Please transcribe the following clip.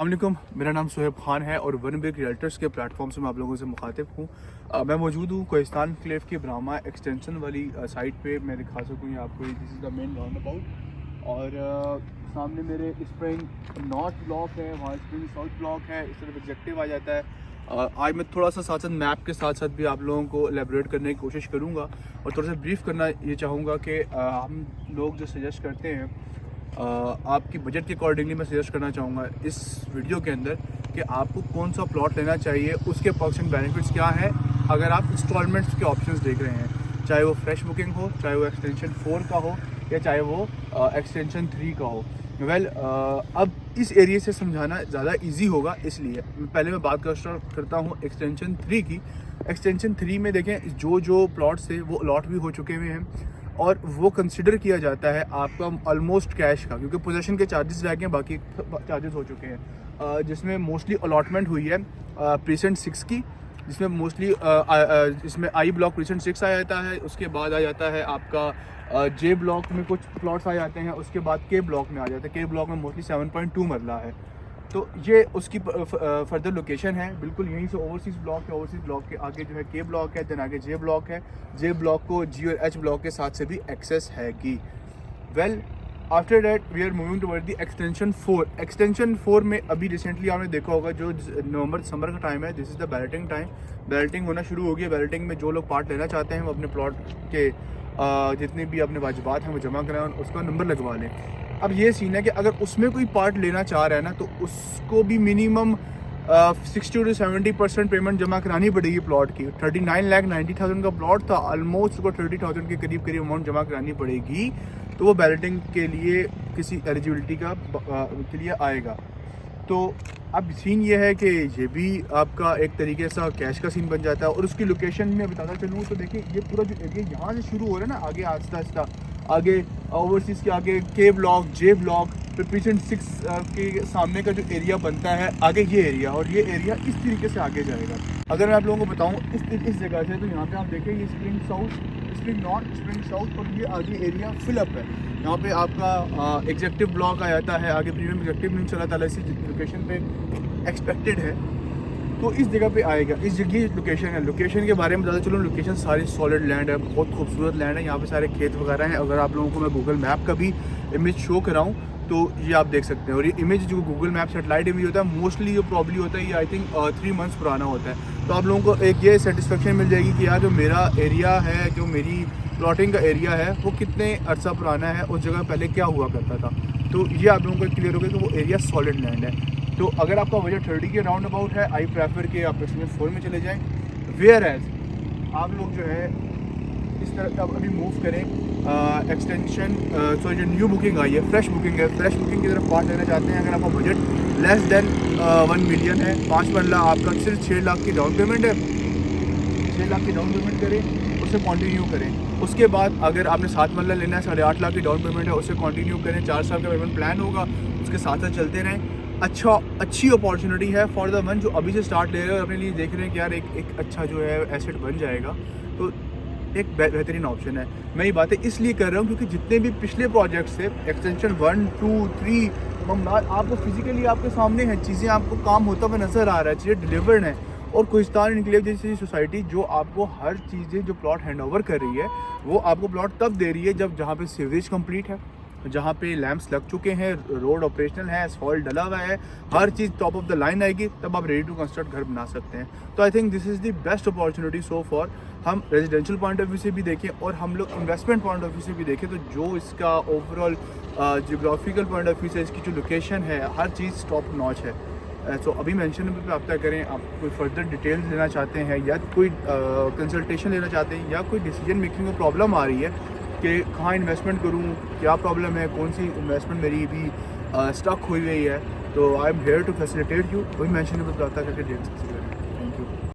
अस्सलामुअलैकुम, मेरा नाम सोहेब खान है और वन बिग रियल्टर्स के प्लेटफॉर्म से मैं आप लोगों से मुखातिब हूँ। मैं मौजूद हूँ कोहिस्तान क्लेव की ब्राह्मा एक्सटेंशन वाली साइट पे। मैं दिखा सकूँ आपको, this is the main round about और सामने मेरे स्प्रिंग नॉर्थ ब्लॉक है, वहाँ स्प्रिंग साउथ ब्लॉक है, इस तरफ एग्जेक्टिव आ जाता है। आज मैं थोड़ा सा साथ साथ मैप के साथ साथ भी आप लोगों को एलेबोरेट करने की कोशिश करूँगा और थोड़ा सा ब्रीफ करना ये चाहूँगा कि हम लोग जो सजेस्ट करते हैं आपकी बजट के अकॉर्डिंगली मैं सजेस्ट करना चाहूँगा इस वीडियो के अंदर कि आपको कौन सा प्लॉट लेना चाहिए, उसके पर्क्स एंड बेनिफिट्स क्या है अगर आप इंस्टॉलमेंट्स के ऑप्शंस देख रहे हैं, चाहे वो फ्रेश बुकिंग हो, चाहे वो एक्सटेंशन 4 का हो या चाहे वो एक्सटेंशन 3 का हो। अब इस एरिया से समझाना ज़्यादा इजी होगा, इसलिए पहले मैं बात करता हूँ एक्सटेंशन 3 की। एक्सटेंशन 3 में देखें जो प्लॉट्स थे वो अलॉट भी हो चुके हुए हैं और वो कंसिडर किया जाता है आपका ऑलमोस्ट कैश का, क्योंकि पोजीशन के चार्जेस रह गए, बाकी चार्जेस हो चुके हैं। जिसमें मोस्टली अलॉटमेंट हुई है प्रीसेंट 6 की, जिसमें मोस्टली इसमें आई ब्लॉक प्रीसेंट 6 आ जाता है, उसके बाद आ जाता है आपका जे ब्लॉक में कुछ प्लॉट्स आ जाते हैं, उसके बाद के ब्लॉक में आ जाता है। के ब्लॉक में मोस्टली 7.2 मरला है, तो ये उसकी फर्दर लोकेशन है। बिल्कुल यहीं से ओवरसीज़ ब्लॉक है, ओवरसीज़ ब्लॉक के आगे जो है के ब्लॉक है, देन आगे जे ब्लॉक है। जे ब्लॉक को जी और एच ब्लॉक के साथ से भी एक्सेस है कि after that we are moving toward the extension 4। Extension 4 में अभी रिसेंटली आपने देखा होगा जो नवंबर दिसंबर का टाइम है, this is the balloting time. Balloting होना शुरू हो गई है। बैलेटिंग में जो लोग पार्ट लेना चाहते हैं वो अपने प्लॉट के जितने भी अपने वाजिबात हैं वो जमा कराएं और उसका नंबर लगवा लें। अब ये सीन है कि अगर उसमें कोई पार्ट लेना चाह रहा है ना, तो उसको भी मिनिमम 60 to 70% पेमेंट जमा करानी पड़ेगी प्लॉट की। 39,90,000 का प्लॉट था, ऑलमोस्ट उसको 30,000 के करीब अमाउंट जमा करानी पड़ेगी, तो वो बैलेटिंग के लिए किसी एलिजिबिलिटी के लिए आएगा। तो अब सीन ये है कि ये भी आपका एक तरीके से कैश का सीन बन जाता है। और उसकी लोकेशन में बताता चलूँ तो देखिए ये पूरा जो एरिया यहाँ से शुरू हो रहा है ना, आगे आहिस्ता आहिस्ता आगे ओवरसीज़ के आगे के ब्लॉक, जे ब्लॉक, फिर प्रीसेंट 6 के सामने का जो एरिया बनता है आगे ये एरिया, और ये एरिया इस तरीके से आगे जाएगा। अगर मैं आप लोगों को बताऊँ इस जगह से, तो यहाँ पे आप देखें ये spring south, spring north, spring south, और ये आगे एरिया फिलअप है। यहाँ पे आपका एग्जेक्टिव ब्लॉक आ जाता है, आगे प्रीमियम एग्जेक्टिव नहीं चला था, इसी लोकेशन पे एक्सपेक्टेड है, तो इस जगह पे आएगा। इस जगह लोकेशन है। लोकेशन के बारे में ज़्यादा चलो, लोकेशन सारी सॉलिड लैंड है, बहुत खूबसूरत लैंड है। यहाँ पे सारे खेत वगैरह हैं। अगर आप लोगों को मैं गूगल मैप का भी इमेज शो कराऊँ तो ये आप देख सकते हैं। और ये इमेज जो गूगल मैप सेटेलाइट इमेज होता है, मोस्टली जो प्रॉब्ली होता है ये आई थिंक 3 मंथ्स पुराना होता है। तो आप लोगों को एक ये सेटिस्फेक्शन मिल जाएगी कि यार जो मेरा एरिया है, जो मेरी प्लॉटिंग का एरिया है, वो कितने अर्सा पुराना है, उस जगह पहले क्या हुआ करता था। तो ये आप लोगों को क्लियर होगा कि वो एरिया सॉलिड लैंड है। तो अगर आपका बजट 30 के राउंड अबाउट है, आई प्रेफर कि आप एक्सटेंशन 4 में चले जाएं। वेयर एज आप लोग जो है इस तरह अब अभी मूव करें एक्सटेंशन जो न्यू बुकिंग आई है, फ्रेश बुकिंग है, फ्रेश बुकिंग की तरफ पार्ट लेना चाहते हैं। अगर आपका बजट लेस देन 1 मिलियन है, 5 मरला आपका सिर्फ 6 लाख की डाउन पेमेंट है, 6 लाख की डाउन पेमेंट करें, उससे कंटिन्यू करें। उसके बाद अगर आपने 7 मरला लेना है, 8.5 लाख की डाउन पेमेंट है, उससे कंटिन्यू करें। 4 साल का पेमेंट प्लान होगा, उसके साथ साथ चलते रहें। अच्छी अपॉर्चुनिटी है फॉर द वन जो अभी से स्टार्ट ले रहे हैं और अपने लिए देख रहे हैं कि यार एक अच्छा जो है एसेट बन जाएगा, तो एक बेहतरीन ऑप्शन है। मैं ये बातें इसलिए कर रहा हूँ क्योंकि जितने भी पिछले प्रोजेक्ट्स थे एक्सटेंशन 1, 2, 3 आपको फिजिकली आपके सामने हैं, चीज़ें आपको काम होता हुआ नज़र आ रहा है, चीज़ें डिलीवर्ड हैं। और कोहिस्तान इनक्लेव जैसी सोसाइटी जो आपको हर चीज़ें जो प्लॉट हैंड ओवर कर रही है, वो आपको प्लॉट तब दे रही है जब जहाँ पे सीवरेज कंप्लीट है, जहाँ पे लैंप्स लग चुके हैं, रोड ऑपरेशनल है, एसफॉल्ट डला हुआ है, हर चीज़ टॉप ऑफ द लाइन आएगी, तब आप रेडी टू कंस्ट्रक्ट घर बना सकते हैं। तो I think this is the best opportunity so for. हम रेजिडेंशियल पॉइंट ऑफ व्यू से भी देखें और हम लोग इन्वेस्टमेंट पॉइंट ऑफ व्यू से भी देखें, तो जो इसका overall geographical point of view से इसकी जो लोकेशन है, हर चीज़ टॉप नॉच है। तो अभी मेंशन पे आप तय करें, आप कोई फर्दर डिटेल्स लेना चाहते हैं या कोई कंसल्टेशन लेना चाहते हैं या कोई डिसीजन मेकिंग में प्रॉब्लम आ रही है कि कहाँ इन्वेस्टमेंट करूँ, क्या प्रॉब्लम है, कौन सी इन्वेस्टमेंट मेरी भी स्टक हुई है, तो I am here to facilitate you. वही मेंशन पे आता करके डेट्स